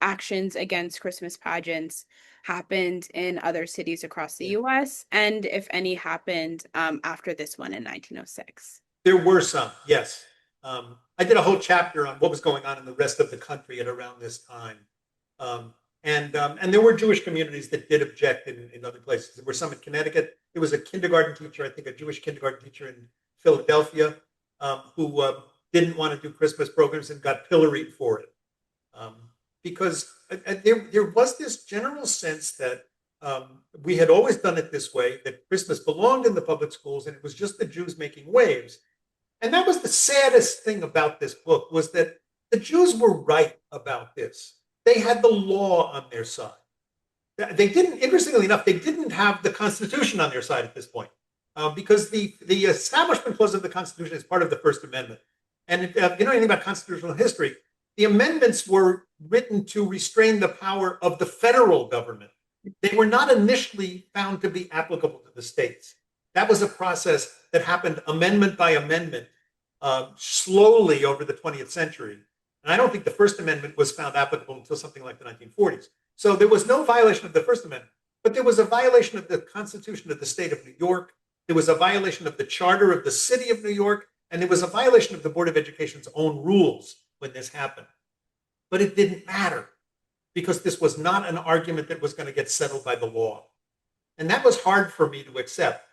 actions against Christmas pageants happened in other cities across the U.S. and if any happened after this one in 1906. There were some, yes. I did a whole chapter on what was going on in the rest of the country at around this time. And there were Jewish communities that did object in other places. There were some in Connecticut. There was a kindergarten teacher, I think a Jewish kindergarten teacher in Philadelphia, who didn't want to do Christmas programs and got pilloried for it. Because there was this general sense that we had always done it this way, that Christmas belonged in the public schools and it was just the Jews making waves. And that was the saddest thing about this book, was that the Jews were right about this. They had the law on their side. They didn't, interestingly enough, they didn't have the Constitution on their side at this point, because the Establishment Clause of the Constitution is part of the First Amendment. And if you know anything about constitutional history, the amendments were written to restrain the power of the federal government. They were not initially found to be applicable to the states. That was a process that happened amendment by amendment, slowly over the 20th century. And I don't think the First Amendment was found applicable until something like the 1940s. So there was no violation of the First Amendment, but there was a violation of the Constitution of the state of New York. There was a violation of the charter of the city of New York, and there was a violation of the Board of Education's own rules when this happened. But it didn't matter, because this was not an argument that was going to get settled by the law. And that was hard for me to accept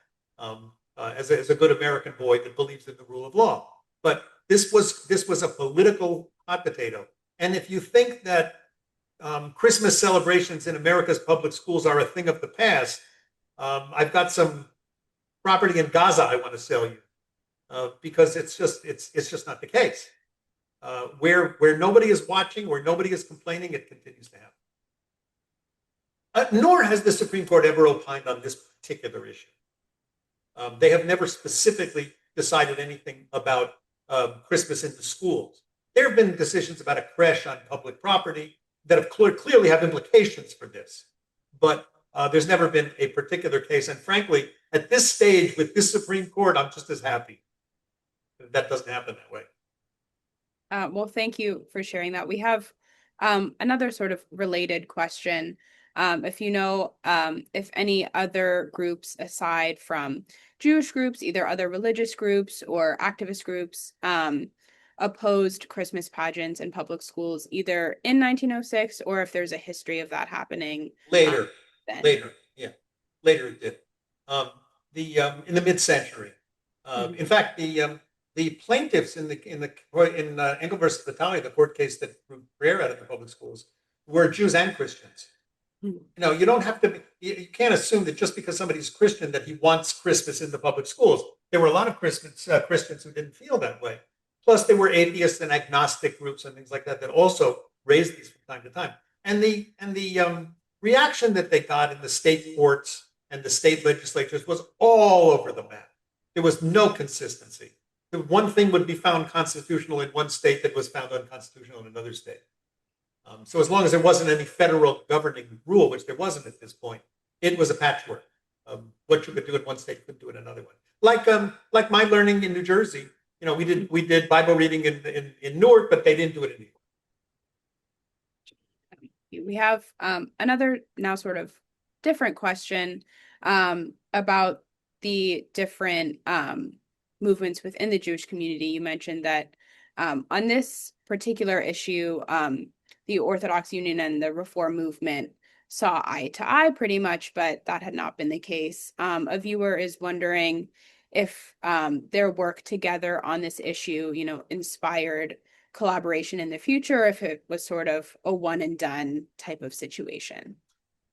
as a good American boy that believes in the rule of law. But this was a political hot potato. And if you think that Christmas celebrations in America's public schools are a thing of the past, I've got some property in Gaza I want to sell you, because it's just not the case. Where nobody is watching, where nobody is complaining, it continues to happen. Nor has the Supreme Court ever opined on this particular issue. They have never specifically decided anything about Christmas in the schools. There have been decisions about a creche on public property that have clearly have implications for this, but there's never been a particular case. And frankly, at this stage with this Supreme Court, I'm just as happy that doesn't happen that way. Well, thank you for sharing that. We have another sort of related question. If you know, if any other groups aside from Jewish groups, either other religious groups or activist groups, opposed Christmas pageants in public schools, either in 1906 or if there's a history of that happening Later, then. later, yeah, later it did. Um, the In the mid-century, Mhm. in fact, the plaintiffs in Engel versus Italia, the court case that proved prayer out of the public schools, were Jews and Christians. Mhm. You know, you don't have to be, you can't assume that just because somebody's Christian that he wants Christmas in the public schools. There were a lot of Christians who didn't feel that way. Plus, there were atheists and agnostic groups and things like that that also raised these from time to time. And the reaction that they got in the state courts and the state legislatures was all over the map. There was no consistency. The one thing would be found constitutional in one state that was found unconstitutional in another state. So as long as there wasn't any federal governing rule, which there wasn't at this point, it was a patchwork. What you could do in one state, you couldn't do in another one. Like my learning in New Jersey, you know, we did Bible reading in Newark, but they didn't do it in New York. We have another now sort of different question about the different movements within the Jewish community. You mentioned that on this particular issue, the Orthodox Union and the Reform movement saw eye to eye pretty much, but that had not been the case. A viewer is wondering if their work together on this issue, you know, inspired collaboration in the future, if it was sort of a one and done type of situation.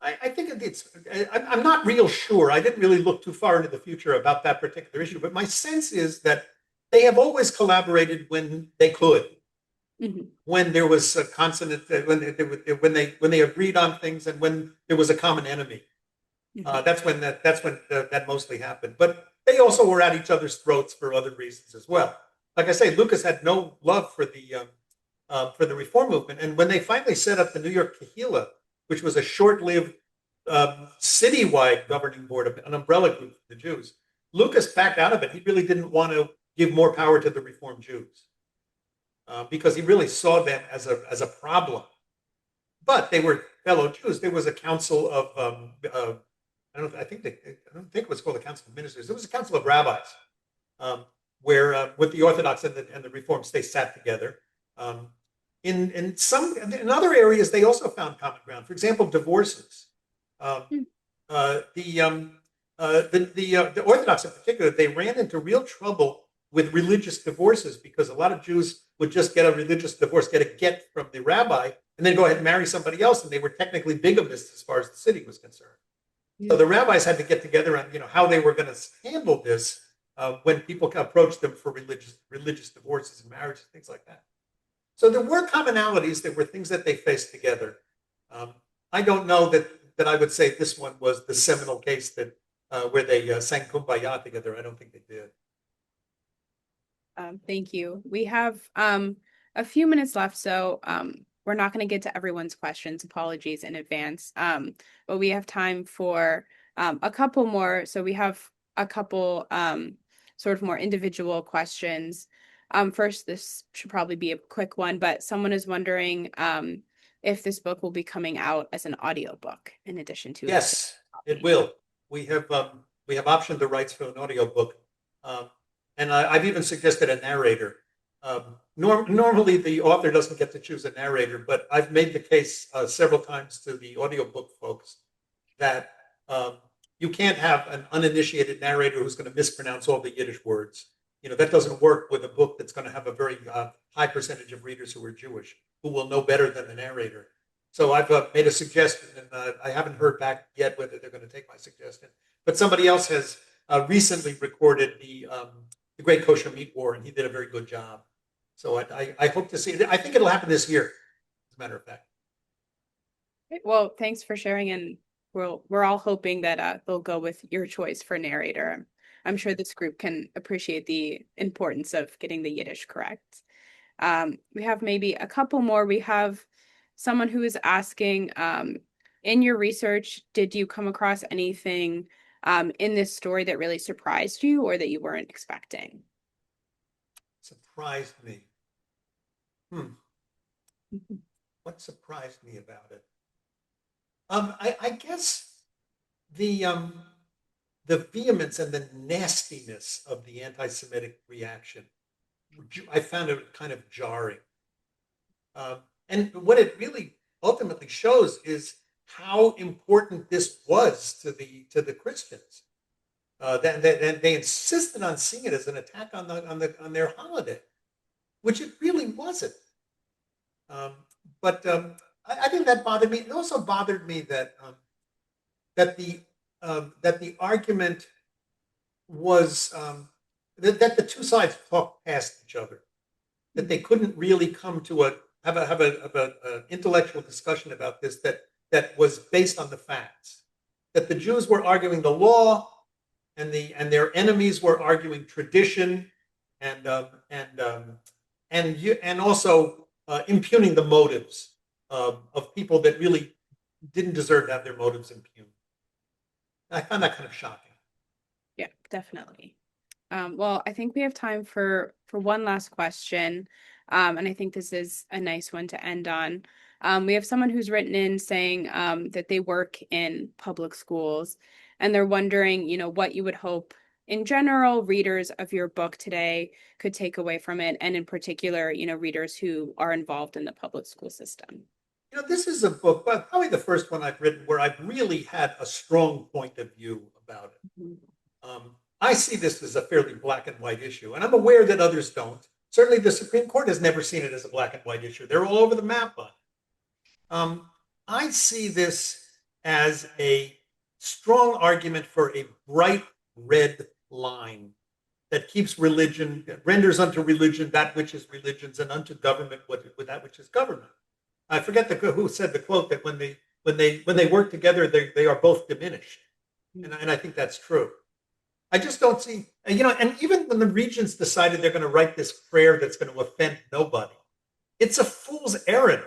I think I'm not real sure. I didn't really look too far into the future about that particular issue, but my sense is that they have always collaborated when they could, Mhm. when there was a consonant, when they agreed on things, and when there was a common enemy. Mhm. That's when that mostly happened. But they also were at each other's throats for other reasons as well. Like I say, Lucas had no love for the reform movement, and when they finally set up the New York Kahila, which was a short-lived citywide governing board, an umbrella group for the Jews, Lucas backed out of it. He really didn't want to give more power to the Reform Jews because he really saw them as a problem. But they were fellow Jews. There was a council of I don't think it was called a council of ministers. It was a council of rabbis um, where with the Orthodox and the Reforms they sat together. Um, in other areas they also found common ground. For example, divorces. Um, the Orthodox in particular, they ran into real trouble with religious divorces because a lot of Jews would just get a religious divorce, get a get from the rabbi, and then go ahead and marry somebody else, and they were technically bigamists as far as the city was concerned. So Yeah. the rabbis had to get together on how they were going to handle this when people approached them for religious divorces and marriages, things like that. So there were commonalities. There were things that they faced together. Um, I don't know that I would say this one was the seminal case that where they sang "Kumbaya" together. I don't think they did. Thank you. We have a few minutes left, so we're not going to get to everyone's questions. Apologies in advance. But we have time for a couple more. So we have a couple sort of more individual questions. First, this should probably be a quick one, but someone is wondering if this book will be coming out as an audiobook in addition to a physical Yes, it copy. will. We have optioned the rights for an audiobook, um, and I've even suggested a narrator. Normally, the author doesn't get to choose a narrator, but I've made the case several times to the audiobook folks that um, you can't have an uninitiated narrator who's going to mispronounce all the Yiddish words. That doesn't work with a book that's going to have a very high percentage of readers who are Jewish, who will know better than the narrator. So I've made a suggestion, and I haven't heard back yet whether they're going to take my suggestion. But somebody else has recently recorded the Great Kosher Meat War, and he did a very good job. So I hope to see it. I think it'll happen this year, as a matter of fact. Well, thanks for sharing, and we're all hoping that they'll go with your choice for narrator. I'm sure this group can appreciate the importance of getting the Yiddish correct. We have maybe a couple more. We have someone who is asking, in your research, did you come across anything in this story that really surprised you or that you weren't expecting? Surprised me. Hmm. Mhm. What surprised me about it? I guess the um, the vehemence and the nastiness of the anti-Semitic reaction. I found it kind of jarring. Um, and what it really ultimately shows is how important this was to the Christians. That they insisted on seeing it as an attack on on their holiday, which it really wasn't. Um, but I think that bothered me. It also bothered me that that the argument was that the two sides talked past each other, that they Mhm. couldn't really come to a have a intellectual discussion about this that was based on the facts. That the Jews were arguing the law, and their enemies were arguing tradition, and and also impugning the motives of people that really didn't deserve to have their motives impugned. I found that kind of shocking. Yeah, definitely. Well, I think we have time for one last question, and I think this is a nice one to end on. We have someone who's written in saying that they work in public schools, and they're wondering, what you would hope in general readers of your book today could take away from it, and in particular, readers who are involved in the public school system. This is a book, but probably the first one I've written where I've really had a strong point of view about it. I see this as a fairly black and white issue, and I'm aware that others don't. Certainly, the Supreme Court has never seen it as a black and white issue. They're all over the map on it. I see this as a strong argument for a bright red line that keeps religion, renders unto religion that which is religions, and unto government that which is government. I forget who said the quote that when they work together, they are both diminished, and I think that's true. I just don't see, and even when the regents decided they're going to write this prayer that's going to offend nobody, it's a fool's errand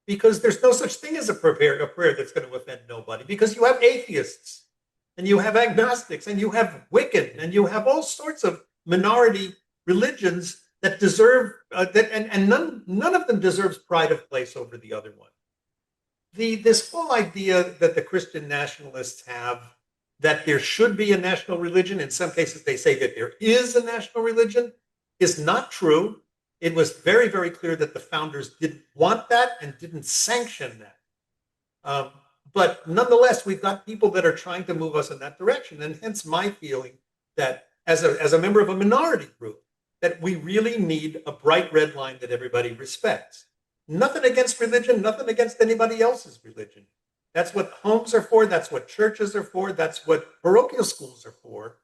because there's no such thing as a prayer that's going to offend nobody because you have atheists and you have agnostics and you have Wiccan and you have all sorts of minority religions that deserve that, and none of them deserves pride of place over the other one. This whole idea that the Christian nationalists have that there should be a national religion, in some cases they say that there is a national religion, is not true. It was very, very clear that the founders didn't want that and didn't sanction that. Um, but nonetheless, we've got people that are trying to move us in that direction. And hence my feeling that as a member of a minority group, that we really need a bright red line that everybody respects. Nothing against religion, nothing against anybody else's religion. That's what homes are for. That's what churches are for. That's what parochial schools are for.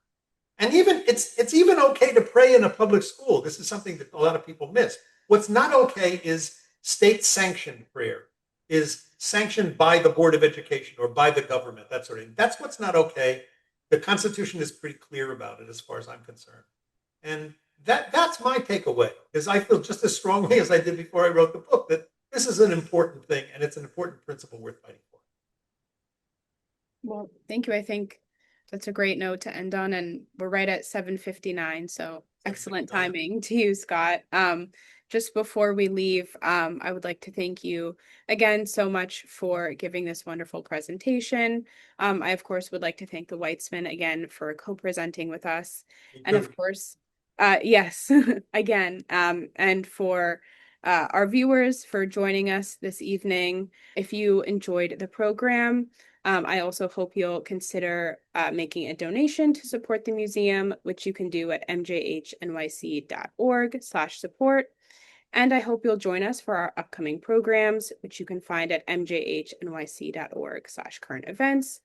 And even it's even okay to pray in a public school. This is something that a lot of people miss. What's not okay is state sanctioned prayer, is sanctioned by the Board of Education or by the government, that sort of thing. That's what's not okay. The Constitution is pretty clear about it as far as I'm concerned. And that's my takeaway, is I feel just as strongly as I did before I wrote the book that this is an important thing and it's an important principle worth fighting for. Well, thank you. I think that's a great note to end on, and we're right at 7:59, so excellent 7:59. timing to you, Scott. Just before we leave, I would like to thank you again so much for giving this wonderful presentation. I, of course, would like to thank the Weitzman again for co-presenting with us. Me And too. of course, yes, again, and for our viewers for joining us this evening. If you enjoyed the program, I also hope you'll consider making a donation to support the museum, which you can do at mjhnyc.org/support. And I hope you'll join us for our upcoming programs, which you can find at mjhnyc.org/current events.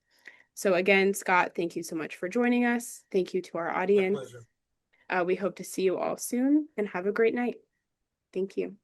So again, Scott, thank you so much for joining us. Thank you to our My audience. pleasure. We hope to see you all soon and have a great night. Thank you.